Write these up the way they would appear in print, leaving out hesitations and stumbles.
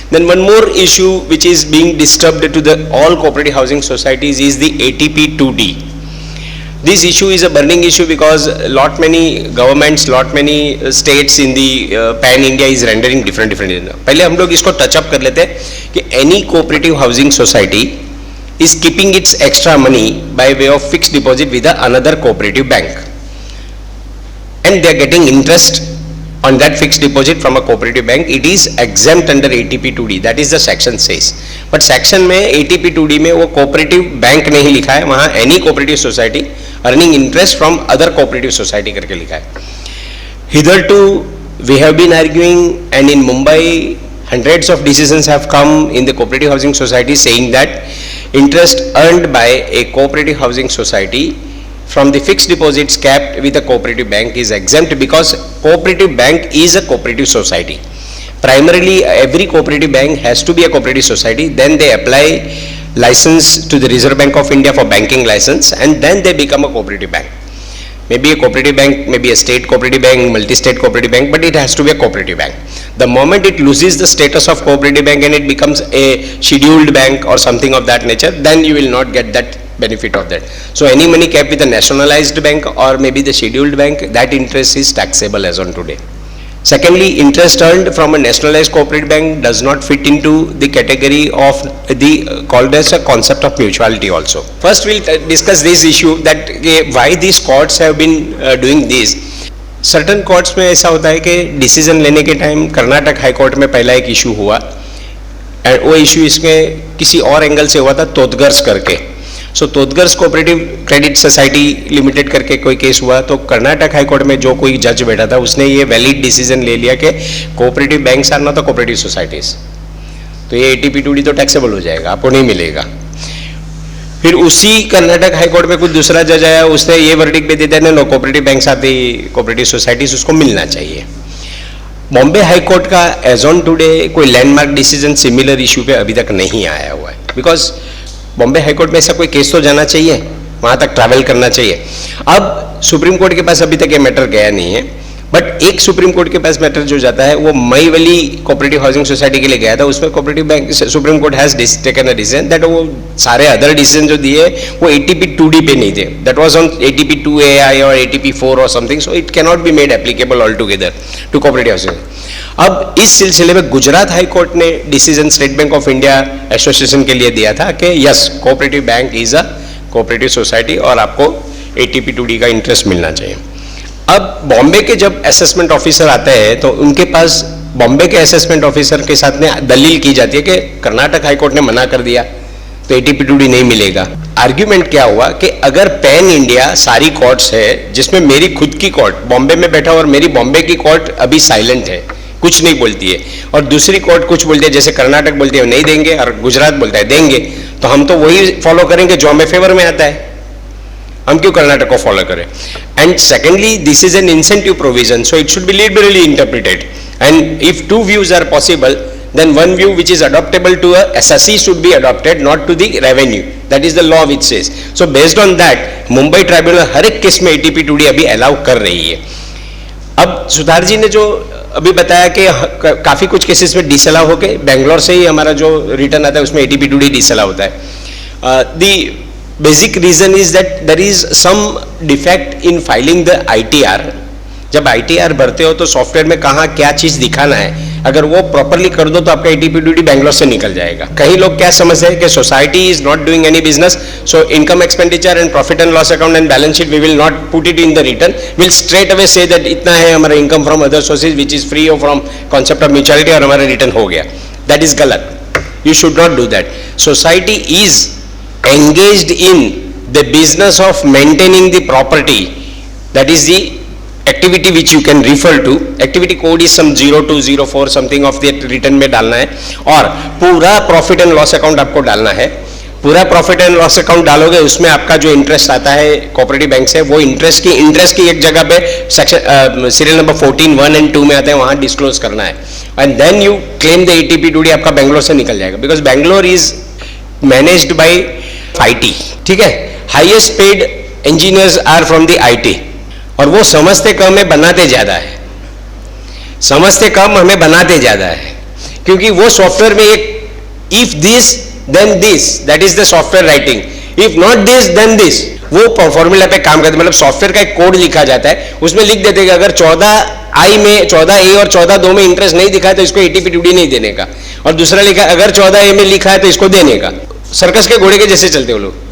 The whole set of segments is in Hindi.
Then one more issue which is being disturbed to the all cooperative housing societies is the ATP 2D. This issue is a burning issue because lot many governments, lot many states in the pan India is rendering different. पहले हम लोग इसको टच अप कर लेते हैं कि any cooperative housing society is keeping its extra money by way of fixed deposit with another cooperative bank, and they are getting interest on that fixed deposit from a cooperative bank. It is exempt under ATP 2D. That is the section says. But section में ATP 2D में वो cooperative bank नहीं लिखा है, वहाँ any cooperative society earning interest from other cooperative society करके लिखा है. Hitherto we have been arguing, and in Mumbai hundreds of decisions have come in the cooperative housing society saying that interest earned by a cooperative housing society from the fixed deposits kept with a cooperative bank is exempt because cooperative bank is a cooperative society. Primarily every cooperative bank has to be a cooperative society, then they apply license to the Reserve Bank of India for banking license, and then they become a cooperative bank. Maybe a cooperative bank, maybe a state cooperative bank, multi-state cooperative bank, but it has to be a cooperative bank. The moment it loses the status of cooperative bank and it becomes a scheduled bank or something of that nature, then you will not get that benefit of that. So any money kept with a nationalized bank or maybe the scheduled bank, that interest is taxable as on today. Secondly, interest earned from a nationalized cooperative bank does not fit into the category of the called as a concept of mutuality also. First we'll discuss this issue that why these courts have been doing this. Certain courts में ऐसा होता है कि डिसीजन लेने के टाइम कर्नाटक हाई कोर्ट में पहला एक इशू हुआ, एंड वो इशू इसमें किसी और एंगल से हुआ था, तोतगर्स करके. सो तोतगर्स कोऑपरेटिव क्रेडिट सोसाइटी लिमिटेड करके कोई केस हुआ, तो कर्नाटक हाई कोर्ट में जो कोई जज बैठा था उसने ये वैलिड डिसीजन ले लिया कि cooperative banks are not cooperative societies, तो ये ATP 2D तो टैक्सेबल हो जाएगा, आपको नहीं मिलेगा. फिर उसी कर्नाटक हाई कोर्ट में कुछ दूसरा जज आया, उसने ये वर्डिक्ट भी दे दिया no cooperative banks are the cooperative societies, उसको मिलना चाहिए. बॉम्बे हाई कोर्ट का एज ऑन टुडे कोई लैंडमार्क डिसीजन सिमिलर इशू पे अभी तक नहीं आया हुआ है, बिकॉज बॉम्बे हाई कोर्ट में ऐसा कोई केस तो जाना चाहिए, वहां तक ट्रैवल करना चाहिए. अब सुप्रीम कोर्ट के पास अभी तक ये मैटर गया नहीं है, बट एक सुप्रीम कोर्ट के पास मैटर जो जाता है वो मई वाली कोऑपरेटिव हाउसिंग सोसाइटी के लिए गया था. उसमें cooperative bank supreme court has taken a decision that वो सारे अदर डिसीजन जो दिए वो ATP 2D पे नहीं थे, that was on ATP 2AI और ATP 4 और something, so it can not be made applicable all together to cooperative housing. अब इस सिलसिले में गुजरात हाई कोर्ट ने decision State Bank of India association के लिए दिया था कि yes cooperative bank is a cooperative society और आपको ATP 2D का इंटरेस्ट मिलना चाहिए. अब बॉम्बे के जब असेसमेंट ऑफिसर आते हैं तो उनके पास बॉम्बे के असेसमेंट ऑफिसर के साथ में दलील की जाती है कि कर्नाटक हाई कोर्ट ने मना कर दिया तो ATP 2D नहीं मिलेगा. आर्ग्यूमेंट क्या हुआ कि अगर पैन इंडिया सारी कोर्ट्स है जिसमें मेरी खुद की कोर्ट बॉम्बे में बैठा और मेरी बॉम्बे की कोर्ट अभी साइलेंट है, कुछ नहीं बोलती है, और दूसरी कोर्ट कुछ बोलती है, जैसे कर्नाटक बोलती है नहीं देंगे और गुजरात बोलता है देंगे, तो हम तो वही फॉलो करेंगे जो हमें फेवर में आता है, हम क्यों कर्नाटक को फॉलो करें. And secondly this is an incentive provision, so it should be liberally interpreted, and if two views are possible then one view which is adoptable to a SSE should be adopted, not to the revenue. That is the law which says. So based on that Mumbai tribunal हर एक केस में ATP 2D अभी अलाउ कर रही है. अब सुधार जी ने जो अभी बताया कि काफी कुछ केसेस में डिसअलाउ होके बेंगलोर से ही हमारा जो रिटर्न आता है उसमें ATP 2D डिसअलाउ होता है. The basic reason is that there is some defect in filing the ITR. जब ITR भरते हो तो सॉफ्टवेयर में कहाँ क्या चीज दिखाना है, अगर वो प्रॉपरली कर दो तो आपका ATP 2D बैंगलोर से निकल जाएगा. कई लोग क्या समझते हैं कि society is not doing any business, so income expenditure and profit and loss account and balance sheet we will not put it in the return, will straight away say that इतना है हमारा income from other sources which is free from concept of mutuality और हमारा रिटर्न हो गया. दैट इज गलत. You should not do that. Society is engaged in the business of maintaining the property. That is the activity which you can refer to. Activity code is some 0204 something of the return में डालना है, और पूरा प्रॉफिट एंड लॉस अकाउंट आपको डालना है. पूरा प्रॉफिट एंड लॉस अकाउंट डालोगे, उसमें आपका जो इंटरेस्ट आता है कोऑपरेटिव बैंक से, वो इंटरेस्ट की एक जगह पे सेक्शन सीरियल नंबर 14 1 and 2 में आता है, वहां डिस्क्लोज करना है, and then you claim the ATP 2D. आपका बेंगलोर से निकल जाएगा, because Bangalore is managed by IT. ठीक है, highest paid engineers are from the IT, और वो समझते कम है बनाते ज्यादा है, समझते कम हमें बनाते ज्यादा है. क्योंकि वो सॉफ्टवेयर में एक if this then this, that is the software writing, if not this then this, वो फॉर्मूला पे काम करते, मतलब सॉफ्टवेयर का एक कोड लिखा जाता है, उसमें लिख देते कि अगर 14I में 14A और 14(2) में इंटरेस्ट नहीं दिखा है तो इसको ATP2D नहीं देने का, और दूसरा लिखा अगर 14A में लिखा है तो इसको देने का। सर्कस के घोड़े के जैसे चलते वो लोग।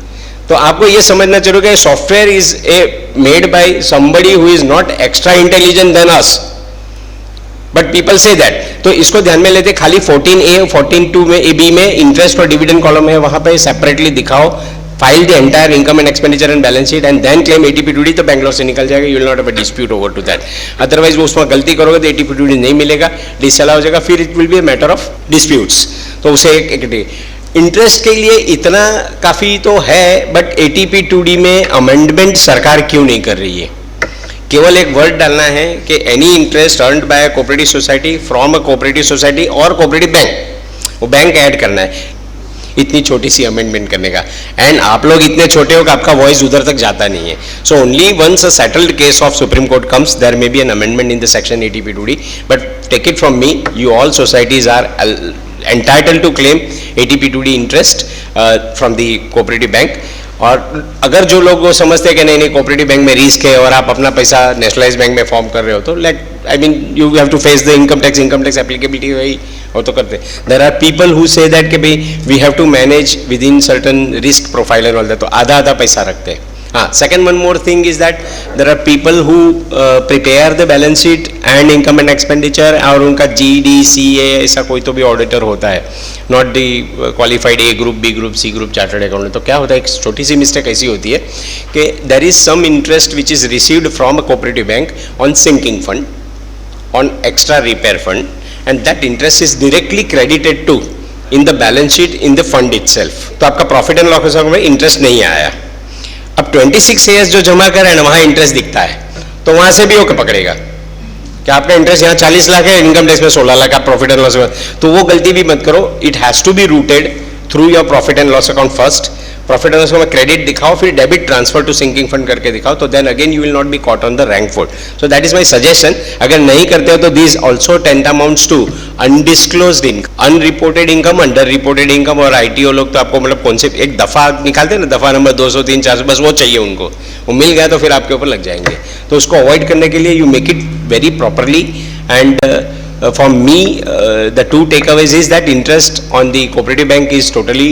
तो आपको ये समझना चाहिए कि software is made by somebody who is not extra intelligent than us, but people say that. तो इसको ध्यान में लेते खाली 14A 14(2) में AB में इंटरेस्ट और डिविडेंड कॉलम है, वहां पे सेपरेटली दिखाओ, file the entire income and expenditure and balance sheet and then claim ATP2D, तो बैंगलोर से निकल जाएगा, you will not have a dispute over to that. Otherwise वो उसमें गलती करोगे तो ATP2D नहीं मिलेगा, डिसअला हो जाएगा, फिर it will be a matter of disputes. तो उसे एक इंटरेस्ट के लिए इतना काफी तो है, बट ATP2D में अमेंडमेंट सरकार क्यों नहीं कर रही है? केवल एक वर्ड डालना है कि any interest earned by cooperative society from a cooperative society और कोऑपरेटिव बैंक, वो बैंक ऐड करना है, इतनी छोटी सी अमेंडमेंट करने का। एंड आप लोग इतने छोटे हो कि आपका वॉइस उधर तक जाता नहीं है। So only once a settled case of Supreme Court comes there may be an amendment in the section ATP2D, but take it from me, you all societies are entitled to claim ATP2D interest from the cooperative bank। और अगर जो लोग वो समझते हैं कि नहीं नहीं कोऑपरेटिव बैंक में रिस्क है और आप अपना पैसा नेशनलाइज बैंक में फॉर्म कर रहे हो, तो like I mean you have to face the income tax applicability, वही वो तो करते हैं। There are people who say that कि भाई we have to manage within certain risk profile and all that, तो आधा आधा पैसा रखते हैं। हाँ, second one more thing is that there are people who prepare the balance sheet and income and expenditure, और उनका GD/CA ऐसा कोई तो भी ऑडिटर होता है, not the qualified A group, B group, C group chartered accountant. तो क्या होता है, एक छोटी सी मिस्टेक ऐसी होती है कि there is some interest which is received from a cooperative bank on sinking fund, on extra repair fund, and that interest is directly credited to in the balance sheet in the fund itself. तो आपका प्रॉफिट एंड लॉस अकाउंट में इंटरेस्ट नहीं आया, अब 26 AS जो जमा कर रहे हैं वहां इंटरेस्ट दिखता है, तो वहां से भी वो पकड़ेगा कि आपका इंटरेस्ट यहाँ 40 लाख है, इनकम टैक्स में 16 लाख, आप प्रॉफिट एंड लॉस, तो वो गलती भी मत करो। It has to be routed through your profit and loss account first, profit and loss में क्रेडिट दिखाओ, फिर debit transfer to sinking fund करके दिखाओ, तो then again you will not be caught on the rank foot. So that is my suggestion. अगर नहीं करते हो तो this also tantamounts to undisclosed income, unreported income, under reported income, और ITO लोग तो आपको मतलब कौन से एक दफा निकालते हैं ना, दफा नंबर 200, 300, 400, बस वो चाहिए उनको, वो मिल गया तो फिर आपके ऊपर लग जाएंगे। तो उसको अवॉइड करने के लिए you make it very properly. And for me the two takeaways is that interest on the cooperative bank is totally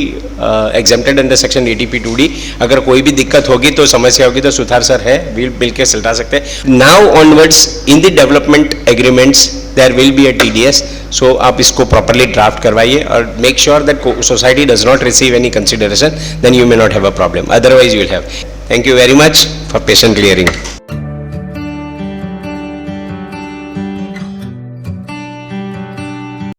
exempted under section ATP2D। अगर कोई भी दिक्कत होगी तो समस्या होगी तो सुथार सर है, मिल के सुलझा सकते हैं। Now onwards in the development agreements there will be a TDS, so आप इसको properly draft करवाइए और make sure that society does not receive any consideration, then you may not have a problem, otherwise you will have। Thank you very much for patient hearing।